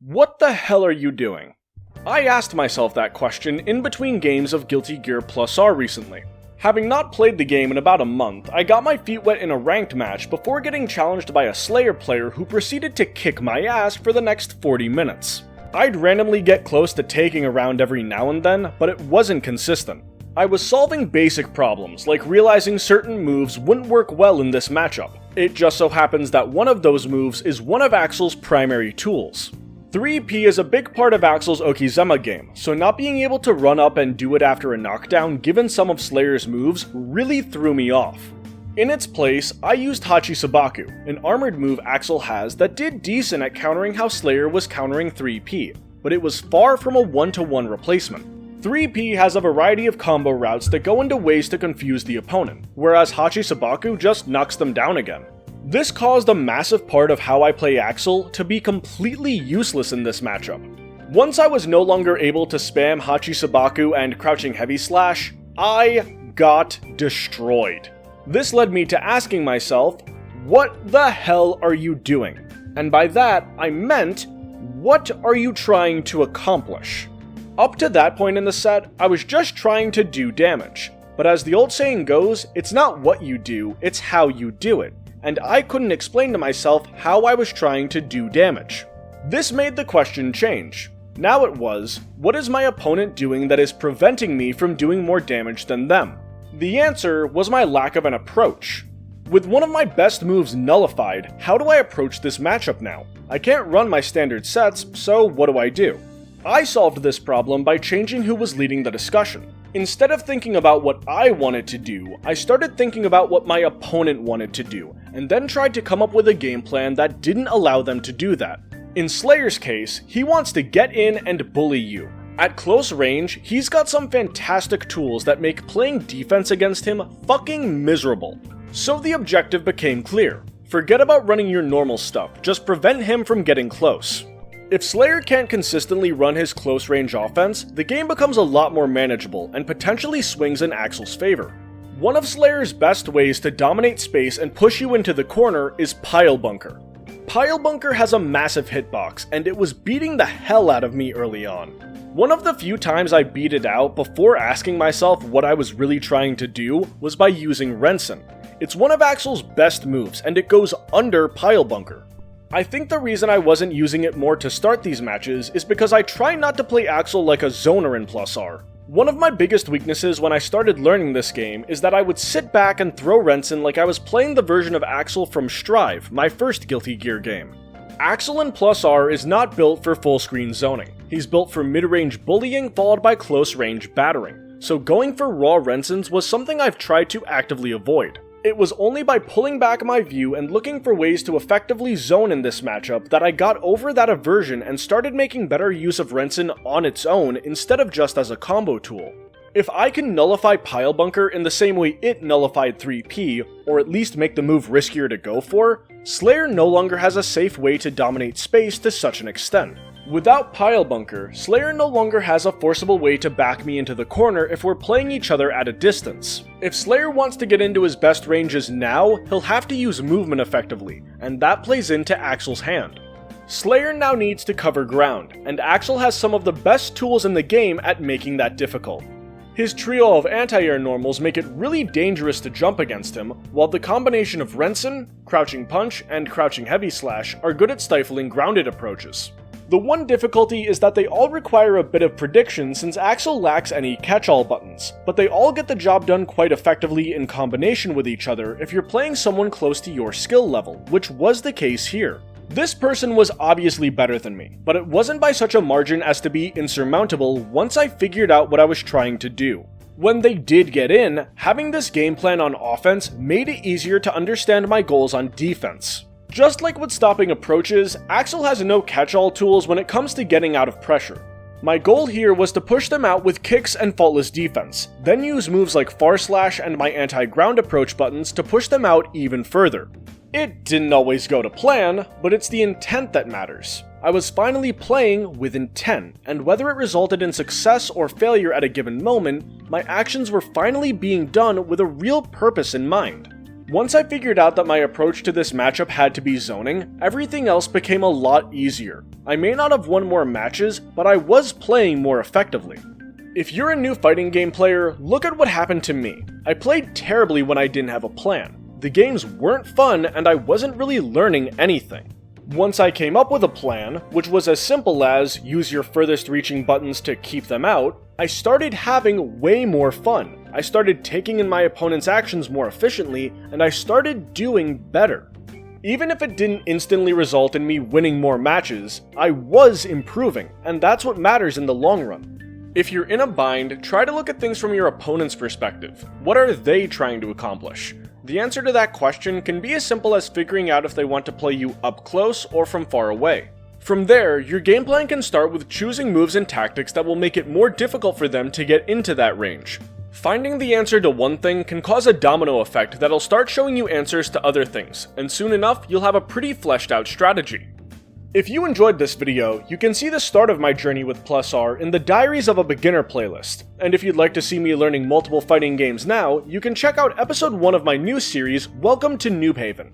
What the hell are you doing? I asked myself that question in between games of Guilty Gear Plus R recently. Having not played the game in about a month, I got my feet wet in a ranked match before getting challenged by a Slayer player who proceeded to kick my ass for the next 40 minutes. I'd randomly get close to taking a round every now and then, but it wasn't consistent. I was solving basic problems, like realizing certain moves wouldn't work well in this matchup. It just so happens that one of those moves is one of Axel's primary tools. 3P is a big part of Axel's Okizeme game, so not being able to run up and do it after a knockdown given some of Slayer's moves really threw me off. In its place, I used Hachisabaku, an armored move Axel has that did decent at countering how Slayer was countering 3P, but it was far from a one-to-one replacement. 3P has a variety of combo routes that go into ways to confuse the opponent, whereas Hachisabaku just knocks them down again. This caused a massive part of how I play Axel to be completely useless in this matchup. Once I was no longer able to spam Hachisabaku and crouching heavy slash, I got destroyed. This led me to asking myself, what the hell are you doing? And by that, I meant, what are you trying to accomplish? Up to that point in the set, I was just trying to do damage. But as the old saying goes, it's not what you do, it's how you do it. And I couldn't explain to myself how I was trying to do damage. This made the question change. Now it was, what is my opponent doing that is preventing me from doing more damage than them? The answer was my lack of an approach. With one of my best moves nullified, how do I approach this matchup now? I can't run my standard sets, so what do? I solved this problem by changing who was leading the discussion. Instead of thinking about what I wanted to do, I started thinking about what my opponent wanted to do, and then tried to come up with a game plan that didn't allow them to do that. In Slayer's case, he wants to get in and bully you. At close range, he's got some fantastic tools that make playing defense against him fucking miserable. So the objective became clear. Forget about running your normal stuff, just prevent him from getting close. If Slayer can't consistently run his close range offense, the game becomes a lot more manageable and potentially swings in Axel's favor. One of Slayer's best ways to dominate space and push you into the corner is Pile Bunker. Pile Bunker has a massive hitbox, and it was beating the hell out of me early on. One of the few times I beat it out before asking myself what I was really trying to do was by using Rensen. It's one of Axel's best moves, and it goes under Pile Bunker. I think the reason I wasn't using it more to start these matches is because I try not to play Axel like a zoner in Plus R. One of my biggest weaknesses when I started learning this game is that I would sit back and throw Rensen like I was playing the version of Axel from Strive, my first Guilty Gear game. Axel in Plus R is not built for full screen zoning. He's built for mid-range bullying followed by close range battering, so going for raw Rensens was something I've tried to actively avoid. It was only by pulling back my view and looking for ways to effectively zone in this matchup that I got over that aversion and started making better use of Rensen on its own instead of just as a combo tool. If I can nullify Pile Bunker in the same way it nullified 3P, or at least make the move riskier to go for, Slayer no longer has a safe way to dominate space to such an extent. Without Pile Bunker, Slayer no longer has a forcible way to back me into the corner if we're playing each other at a distance. If Slayer wants to get into his best ranges now, he'll have to use movement effectively, and that plays into Axel's hand. Slayer now needs to cover ground, and Axel has some of the best tools in the game at making that difficult. His trio of anti-air normals make it really dangerous to jump against him, while the combination of Rensen, Crouching Punch, and Crouching Heavy Slash are good at stifling grounded approaches. The one difficulty is that they all require a bit of prediction since Axel lacks any catch-all buttons, but they all get the job done quite effectively in combination with each other if you're playing someone close to your skill level, which was the case here. This person was obviously better than me, but it wasn't by such a margin as to be insurmountable once I figured out what I was trying to do. When they did get in, having this game plan on offense made it easier to understand my goals on defense. Just like with stopping approaches, Axel has no catch-all tools when it comes to getting out of pressure. My goal here was to push them out with kicks and faultless defense, then use moves like Far Slash and my anti-ground approach buttons to push them out even further. It didn't always go to plan, but it's the intent that matters. I was finally playing with intent, and whether it resulted in success or failure at a given moment, my actions were finally being done with a real purpose in mind. Once I figured out that my approach to this matchup had to be zoning, everything else became a lot easier. I may not have won more matches, but I was playing more effectively. If you're a new fighting game player, look at what happened to me. I played terribly when I didn't have a plan. The games weren't fun and I wasn't really learning anything. Once I came up with a plan, which was as simple as use your furthest reaching buttons to keep them out, I started having way more fun. I started taking in my opponent's actions more efficiently, and I started doing better. Even if it didn't instantly result in me winning more matches, I was improving, and that's what matters in the long run. If you're in a bind, try to look at things from your opponent's perspective. What are they trying to accomplish? The answer to that question can be as simple as figuring out if they want to play you up close or from far away. From there, your game plan can start with choosing moves and tactics that will make it more difficult for them to get into that range. Finding the answer to one thing can cause a domino effect that'll start showing you answers to other things, and soon enough, you'll have a pretty fleshed out strategy. If you enjoyed this video, you can see the start of my journey with Plus R in the Diaries of a Beginner playlist, and if you'd like to see me learning multiple fighting games now, you can check out episode 1 of my new series, Welcome to Noob Haven.